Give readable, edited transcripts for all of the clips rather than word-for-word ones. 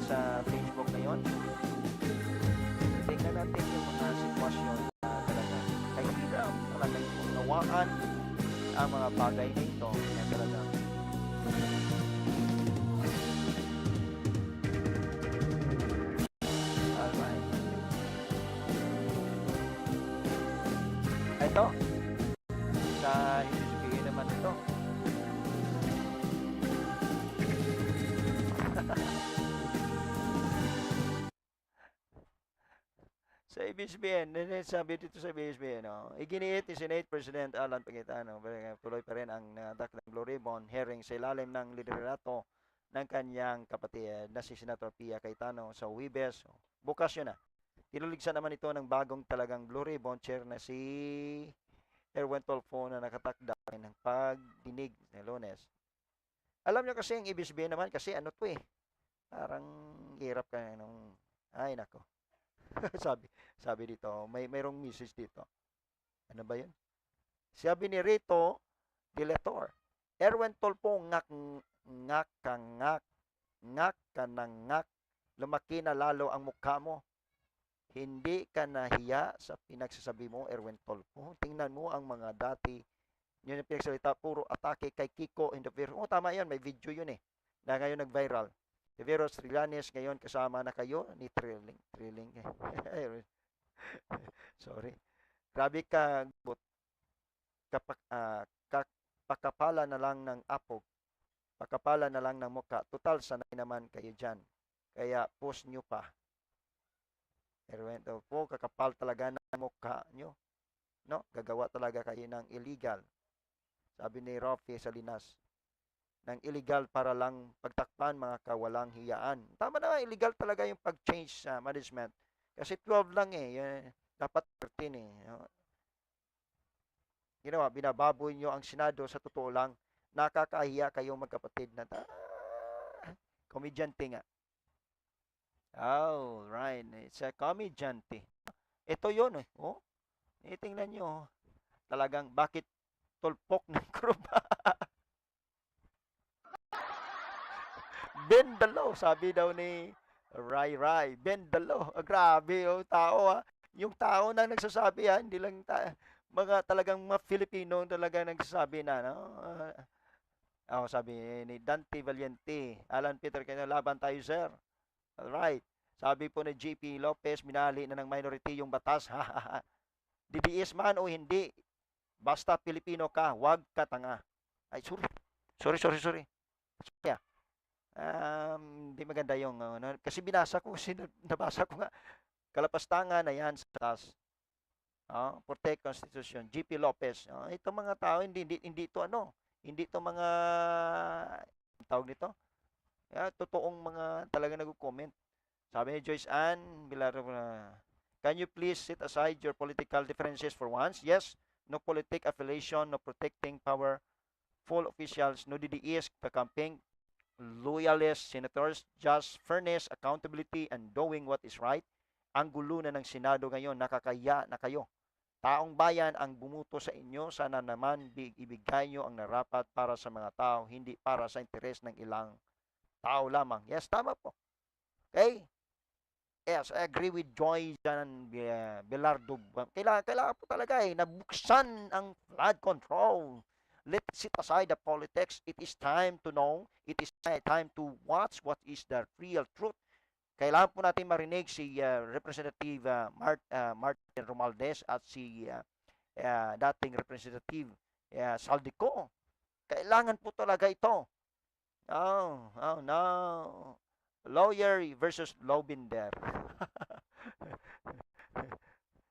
sa Facebook ngayon. Tingnan natin yung mga sitwasyon na talaga kahirap talagang unawaan ang mga bagay na ito na talagang alright. Ito, sa ibibigay naman ito. Sa ABS-CBN, sabi dito sa ABS-CBN, iginiit ni Senate President Alan Cayetano, tuloy pa rin ang nangatak ng Blue Ribbon hearing sa ilalim ng liderato ng kanyang kapatid na si Senator Pia Cayetano sa Huwebes. Bukas yun na. Tinuligsan naman ito ng bagong talagang Blue Ribbon chair na si Erwin Tolfo na nakatakda ng pagdinig ng Lunes. Alam nyo kasi ang ABS-CBN naman kasi ano to parang hirap ka nung, ay nako. sabi dito, mayroong message dito. Ano ba 'yun? Sabi ni Rito Diletor, Erwin Tolpo ngak ngak ngak ngak ka ng ngak, lumaki na lalo ang mukha mo. Hindi ka nahiya sa pinagsasabi mo, Erwin Tolpo. Tingnan mo ang mga dati yun yung pinagsalita, puro atake kay Kiko in the Vero. Tama yan, may video yun na ngayon nag-viral. Si Vero Trillanes ngayon kasama na kayo ni Trilling. Sorry. Grabe ka, pakapala na lang ng apog. Pakapala na lang ng mukha. Total, sanay naman kayo dyan. Kaya, post nyo pa. Erwin po, kakapal talaga ng mukha nyo. No? Gagawa talaga kayo ng illegal. Sabi ni Rafi Salinas. Ng illegal para lang pagtakpan mga kawalang hiyaan. Tama na, illegal talaga yung pag-change sa management. Kasi 12 lang dapat 13 Ginawa, binababoy nyo ang Senado, sa totoo lang, nakakahiya kayong magkapatid na komedyante nga. Oh, right. It's a komedyante. Ito yun tingnan nyo. Talagang, bakit tulpok ng kruba? Bendalo, sabi daw ni Rai. Bendalo. Grabe tao Yung tao na nagsasabi hindi lang mga talagang mga Filipino talaga nagsasabi na, no? Sabi ni Dante Valiente, Alan Peter, kaya laban tayo, sir. Alright. Sabi po ni JP Lopez, minali na ng minority yung batas. DDS man o hindi, basta Pilipino ka, wag ka tanga. Ay, sorry. Yeah. Hindi maganda yung kasi binasa ko, kasi nabasa ko nga, kalapastangan na yan sa taas. Protect Constitution, GP Lopez. Ito mga tao, hindi ito mga tawag nito. Totoong mga talaga nag-comment. Sabi ni Joyce Ann Villarreal, can you please set aside your political differences for once? Yes, no politic affiliation, no protecting power, full officials, no DDS, campaign, loyalist senators, just fairness, accountability, and doing what is right. Ang gulo na ng Senado ngayon, nakakaya na kayo. Taong bayan ang bumuto sa inyo, sana naman ibigay nyo ang narapat para sa mga tao, hindi para sa interes ng ilang tao lamang. Yes, tama po. Okay? Yes, I agree with Joy Jan Belardo. Kailangan po talaga nabuksan ang flood control. Let's set aside the politics. It is time to know. It is time to watch what is the real truth. Kailangan po natin marinig si Representative Martin Romualdez at si dating Representative Saldico. Kailangan po talaga ito. No. Lawyer versus Lawbinder.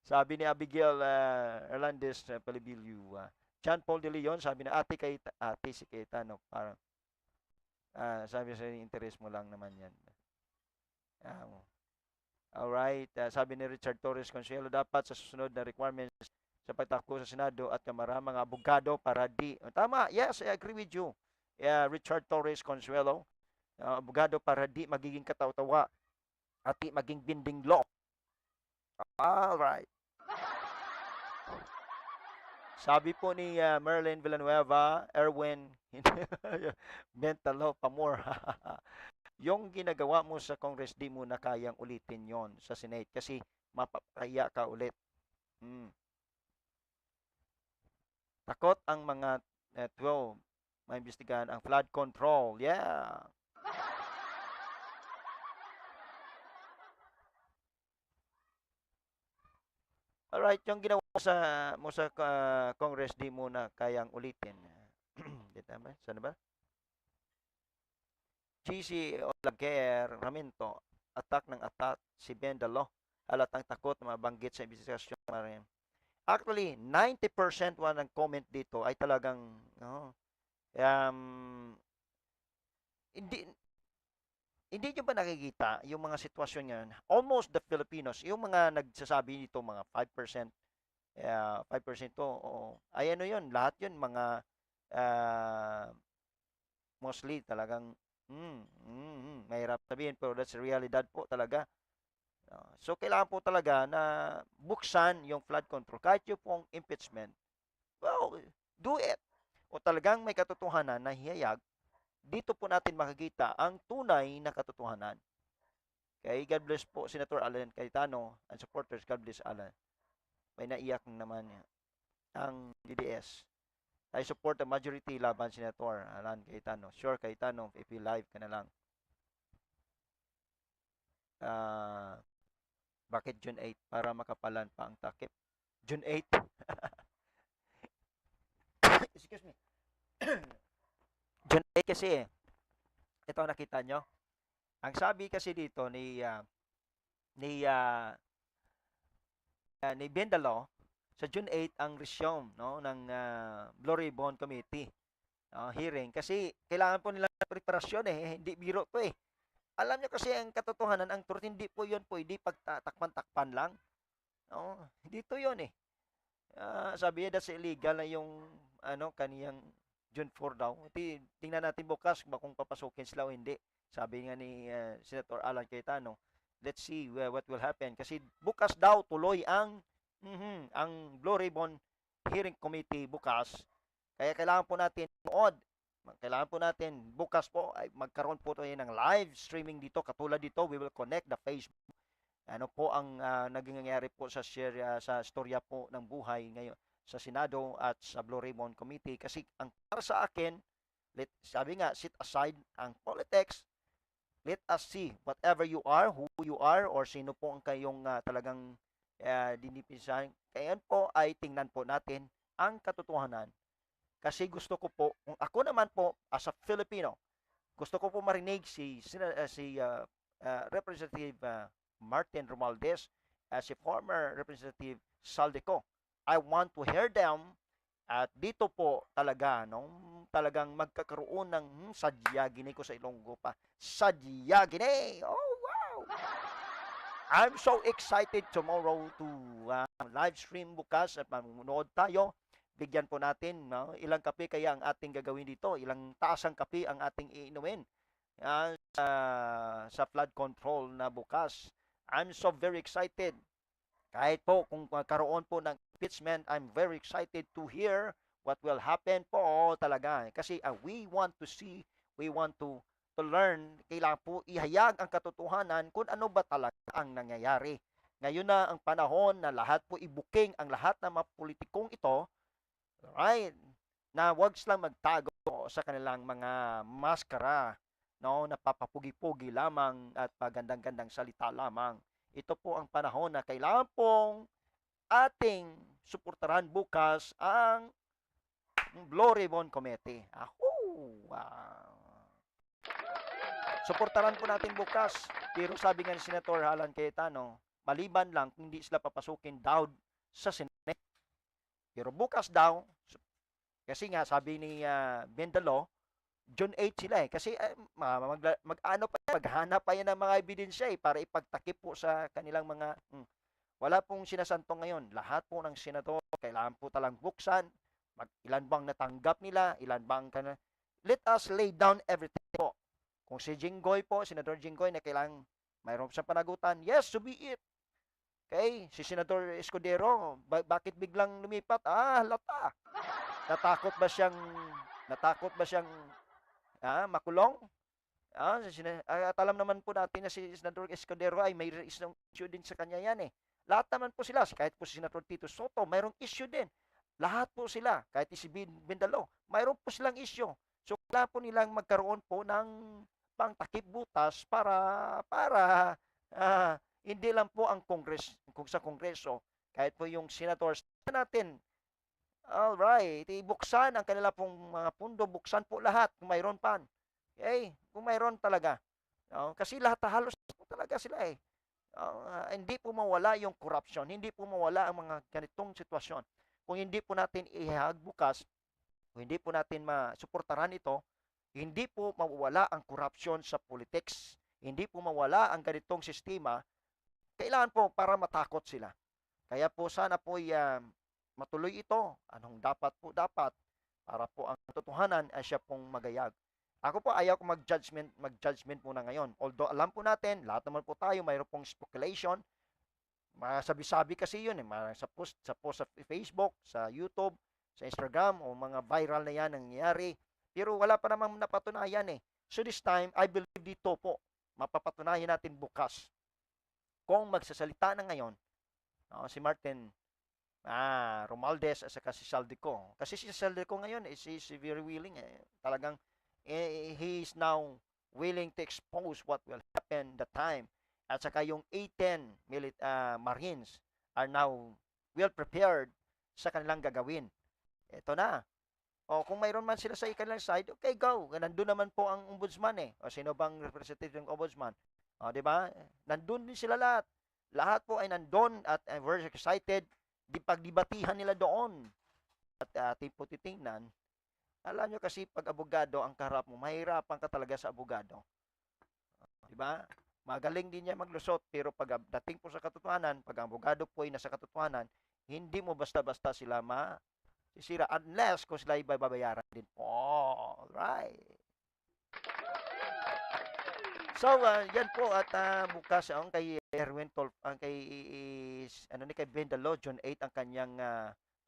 Sabi ni Abigail Hernandez Palibilio, John Paul De Leon, sabi na ate si Cayetano, parang sabi sa interest mo lang naman yan. Alright, sabi ni Richard Torres Consuelo, dapat sa susunod na requirements sa pagtakbo sa Senado at Kamara, mga abogado para tama, yes, I agree with you. Richard Torres Consuelo, abogado para di magiging katawa-tawa at di maging binding law. Alright. Sabi po ni Merlin Villanueva, Erwin, mental law pa more. Yung ginagawa mo sa Congress, di mo na kayang ulitin yon sa Senate kasi mapapaya ka ulit. Mm. Takot ang mga 12 maimbestigahan ang flood control. Yeah. Alright, yung ginawa mo sa Congress, di mo na kayang ulitin. Dito ba? Saan ba? GC Olaguer Raminto, attack ng attack si Bendalo. Halatang takot na mabanggit sa investigasyon. Actually, 90% ng comment dito ay talagang hindi hindi nyo ba nakikita yung mga sitwasyon ngayon? Almost the Filipinos, yung mga nagsasabi dito, mga 5%, 5% to, ay ano yun, lahat yun, mga uh, mostly talagang, mahirap sabihin, pero that's realidad po talaga. So, kailangan po talaga na buksan yung flood control. Kahit yung pong impeachment, well, do it. O talagang may katotohanan na hiyayag, dito po natin makikita ang tunay na katotohanan. Okay, God bless po, Senator Alan Cayetano and supporters. God bless Alan. May naiyak naman ang DDS. I support the majority laban Senator Alan Cayetano. Sure, Cayetano, if you live ka na lang. Bakit June 8? Para makapalan pa ang takip. June 8? Excuse me. June 8 kasi ito nakita nyo. Ang sabi kasi dito ni Bendalo, sa June 8 ang resume ng Blue Ribbon Committee hearing kasi kailangan po nila preparasyon hindi biro to Alam niyo kasi ang katotohanan, ang truth, hindi po yun po, hindi pagtatakpan-takpan lang. Dito yun sabi niya that's illegal na yung kaniyang June 4 daw. Tingnan natin bukas kung papasukin sila o hindi. Sabi nga ni Senator Alan Cayetano, let's see what will happen. Kasi bukas daw tuloy ang Blue Ribbon Hearing Committee bukas. Kaya kailangan po natin kailangan po natin bukas po ay magkaroon po tayo ng live streaming dito. Katulad dito, we will connect the Facebook. Ano po ang nangyayari po sa storya po ng buhay ngayon sa Senado at sa Blue Ribbon Committee. Kasi ang para sa akin, sabi nga, set aside ang politics. Let us see whatever you are, who you are, or sino po ang kayong talagang dinipisan. Kaya po ay tingnan po natin ang katotohanan. Kasi gusto ko po, kung ako naman po as a Filipino, gusto ko po marinig si Representative Martin Romualdez as a former Representative Saldico. I want to hear them at dito po talaga talagang magkakaroon ng sadyagine ko sa Ilonggo pa. Sadyagine! Oh, wow! I'm so excited tomorrow to live stream bukas at manunood tayo. Bigyan po natin, ilang kape kaya ang ating gagawin dito, ilang taasang kape ang ating iinumin sa flood control na bukas. I'm so very excited. Kahit po kung karoon po ng impeachment, I'm very excited to hear what will happen po talaga. Kasi we want to see, we want to learn, kailangan po ihayag ang katotohanan kung ano ba talaga ang nangyayari. Ngayon na ang panahon na lahat po ibuking ang lahat ng mga politikong ito, right, na wag silang magtago sa kanilang mga maskara, napapapugi-pugi lamang at pagandang-gandang salita lamang. Ito po ang panahon na kailangan pong ating suportahan bukas ang Blue Ribbon Committee. Suportahan po natin bukas. Pero sabi nga ni Senator Alan Cayetano, maliban lang kung hindi sila papasukin daw sa Senate. Pero bukas daw, kasi nga sabi ni Bendalo, June 8 sila Kasi maghanap pa yan ng mga ebidensya para ipagtakip po sa kanilang mga wala pong sinasanto ngayon. Lahat po ng senador kailangan po talang buksan. Ilan bang natanggap nila? Ilan bang let us lay down everything po. Kung si Jinggoy po, Senador Jinggoy na kailangan mayroon siyang panagutan, yes, so be it. Okay, si Senador Escudero, bakit biglang lumipat? Halata. Natakot ba siyang makulong? At alam naman po natin na si Senador Escudero ay may isang issue din sa kanya yan eh. Lahat naman po sila, kahit po si Senator Tito Soto, mayroong issue din. Lahat po sila, kahit si Bindalo, mayroon po silang issue. So, kailangan po nilang magkaroon po ng pangtakip butas para hindi lang po ang kung sa Kongreso, kahit po yung senators natin, alright, ibuksan ang kanila pong mga pundo, buksan po lahat kung mayroon pa. Okay? Kung mayroon talaga. Kasi lahat halos po talaga sila eh. Hindi po mawala yung corruption, hindi po mawala ang mga ganitong sitwasyon. Kung hindi po natin ihagbukas, kung hindi po natin masuportahan ito, hindi po mawala ang corruption sa politics, hindi po mawala ang ganitong sistema, kailangan po para matakot sila. Kaya po sana po matuloy ito. Anong dapat po dapat para po ang totohanan ay siya pong magayag. Ako po ayaw ko mag-judgment muna ngayon. Although alam po natin, lahat naman po tayo mayroon pong speculation. Masabi-sabi kasi yun sa post sa Facebook, sa YouTube, sa Instagram o mga viral na yan nangyayari. Pero wala pa namang napatunayan eh. So this time, I believe dito po, mapapatunayan natin bukas. Kung magsasalita na ngayon, si Martin Romualdez at saka si Saldico. Kasi si Saldico ngayon is very willing talagang he is now willing to expose what will happen the time. At saka yung A-10 Marines are now well prepared sa kanilang gagawin. Ito na. Kung mayroon man sila sa kanilang side, okay, go. Nandun naman po ang ombudsman eh. O sino bang representative ng ombudsman? Di ba? Nandun din sila lahat. Lahat po ay nandun at we're excited. Pagdibatihan nila doon. At ating po titingnan. Alam nyo kasi pag abogado ang kaharap mo, mahirapan ka talaga sa abogado. Diba? Magaling din niya maglusot, pero pag dating po sa katotohanan, pag ang abogado po ay nasa katotohanan, hindi mo basta-basta sila masisira unless kung sila ibabayaran din po. Alright. So, yan po at bukas ang kay Erwin kay Bendalo, June 8 ang kanyang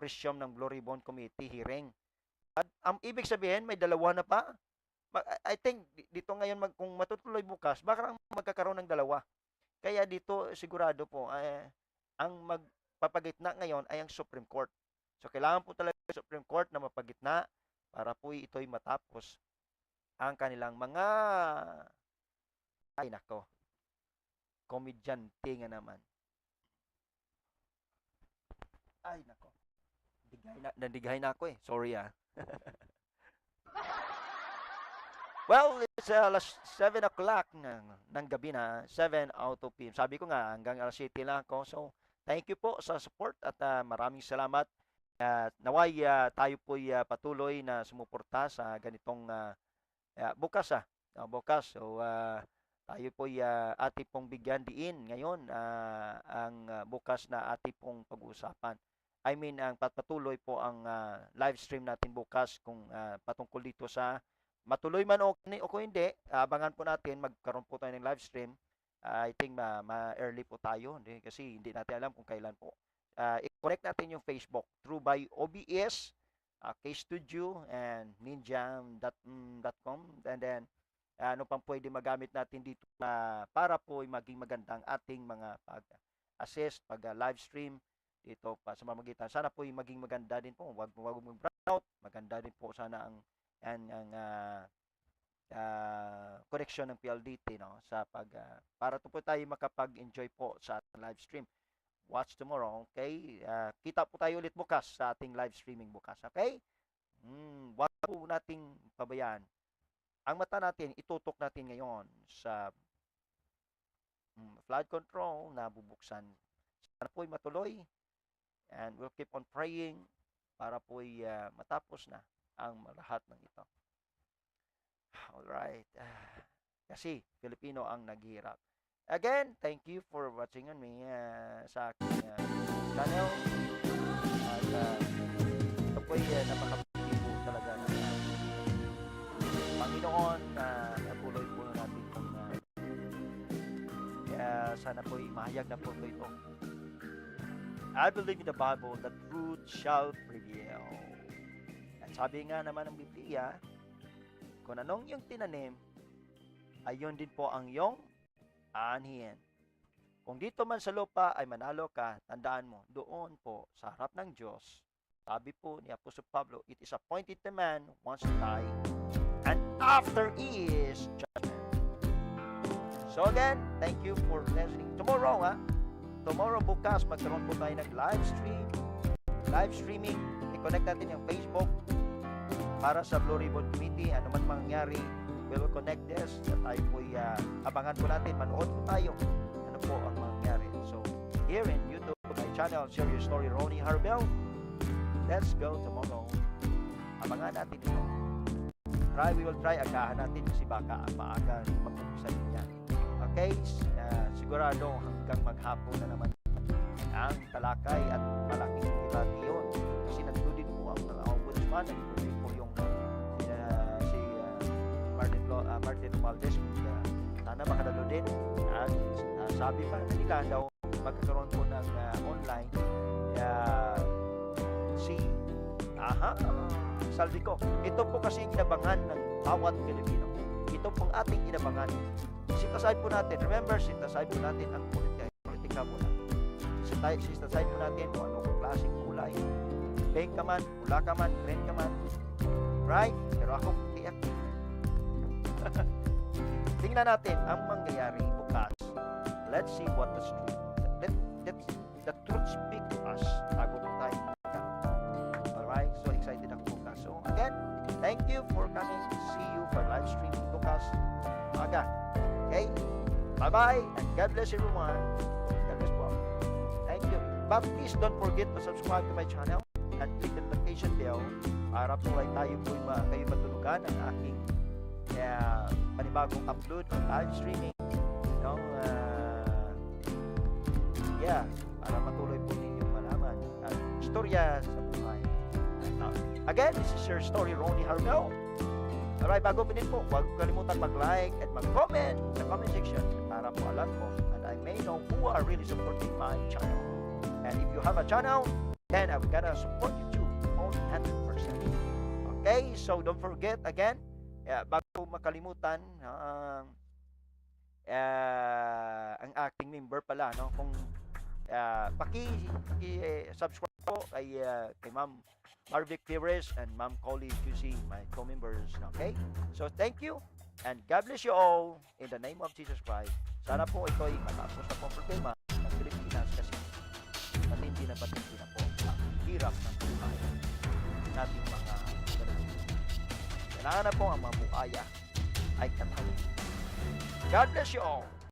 presyum ng Blue Ribbon Committee hearing. At ang ibig sabihin, may dalawa na pa. I think dito ngayon kung matutuloy bukas, baka magkakaroon ng dalawa. Kaya dito sigurado po ang magpapagitna ngayon ay ang Supreme Court. So kailangan po talaga ng Supreme Court na mapagitna para po ito'y matapos ang kanilang mga ay nako. Komedyante nga naman. Ay nako. Nandigay na ako eh. Sorry Well, it's 7 o'clock ng gabi na, 7:02 p.m. Sabi ko nga, hanggang alas 7 lang ako. So, thank you po sa support at maraming salamat. Naway tayo po'y patuloy na sumuporta sa ganitong bukas. Bukas. So, tayo po'y ating pong bigyan diin ngayon ang bukas na ating pong pag-uusapan. I mean, ang patuloy po ang live stream natin bukas kung patungkol dito sa matuloy man o hindi, abangan po natin, magkaroon po tayo ng live stream. I think ma-early po tayo kasi hindi natin alam kung kailan po. I-connect natin yung Facebook through by OBS, K-Studio, and ninjam.com. And then, ano pang pwede magamit natin dito para po maging magandang ating mga pag-assist, pag-live stream dito pa sa mamagitan. Sana po maging maganda din po. Wag mong brown out. Maganda din po sana ang connection ng PLDT sa para po tayo makapag-enjoy po sa live stream. Watch tomorrow, okay? Kita po tayo ulit bukas sa ating live streaming bukas, okay? Wag po nating pabayaan. Ang mata natin, itutok natin ngayon sa flood control na bubuksan. Sana po'y matuloy and we'll keep on praying para po'y matapos na ang lahat ng ito. Alright. Kasi Filipino ang naghihirap. Again, thank you for watching on me sa aking channel. At ito po'y napakapagtibo talaga ng Panginoon na natuloy po natin kung sana po'y mahayag na po ito. I believe in the Bible that truth shall prevail. At sabi nga naman ng Biblia, kung anong yung tinanim, ayon din po ang iyong aanhin. Kung dito man sa lupa ay manalo ka, tandaan mo, doon po sa harap ng Diyos, sabi po ni Apostol Pablo, it is appointed to man once to die, and after is judgment. So again, thank you for listening. Tomorrow bukas, magkaroon po tayo ng live streaming. I-connect natin yung Facebook para sa Blue Ribbon Committee. Ano man mangyari, we will connect this. Tayo po abangan po natin, manood po tayo. Ano po ang mangyari. So, here in YouTube, my channel, Share Your Story, Ronnie Harbel. Let's go tomorrow. Abangan natin ito. We will try, agahan natin kasi baka maaga mag-umpisa niya. Okay? Sigurado hanggang maghapon na naman ang talakay at malaking debate yun. Kasi nandun din po ang mga ombudsman, nandun din po yung si Martin Valdez, sana makadalo din. At sabi pa nila daw magkakaroon po ng online Saldico. Ito po kasi inabangan ng bawat Pilipino. Ito pong ating inabangan. Sitaside po natin. Remember, sitaside po natin ang politika muna. Sitaside po natin kung anong klaseng kulay. Pink ka man, pula ka man, green ka man. Right? Pero ako, tiyak. Tingnan natin ang mangyayari bukas. Let's see what the truth speak to us. Bago po tayo. Alright? So excited ako bukas. So again, thank you for coming. See you for live streaming bukas. Aga. Okay? Bye-bye and God bless everyone. God bless po. Thank you. But please don't forget to subscribe to my channel and click the notification bell para po ay tayo po kayo matulugan ng aking panibagong upload on live streaming. Para matuloy po ninyong malaman at istorya sa buhay. Again, this is your story, Ronnie Harbel. Alright, bago po din po, huwag kalimutan mag-like at mag-comment sa comment section para po alam ko and I may know who are really supporting my channel. And if you have a channel, then I'm gonna support you too, 100%. Okay, so don't forget again, bago makalimutan, ang aking member pala, no? Kung paki-subscribe po kay Ma'am Marvic Flores and Ma'am Collie QC, my co-members. Okay? So, thank you and God bless you all in the name of Jesus Christ. Sana po ito'y matapos na po ang problema ng Pilipinas kasi matindi na po ang hirap ng buhay nating mga Pilipino. Kailangan na po ang mga buhaya ay katayin. God bless you all.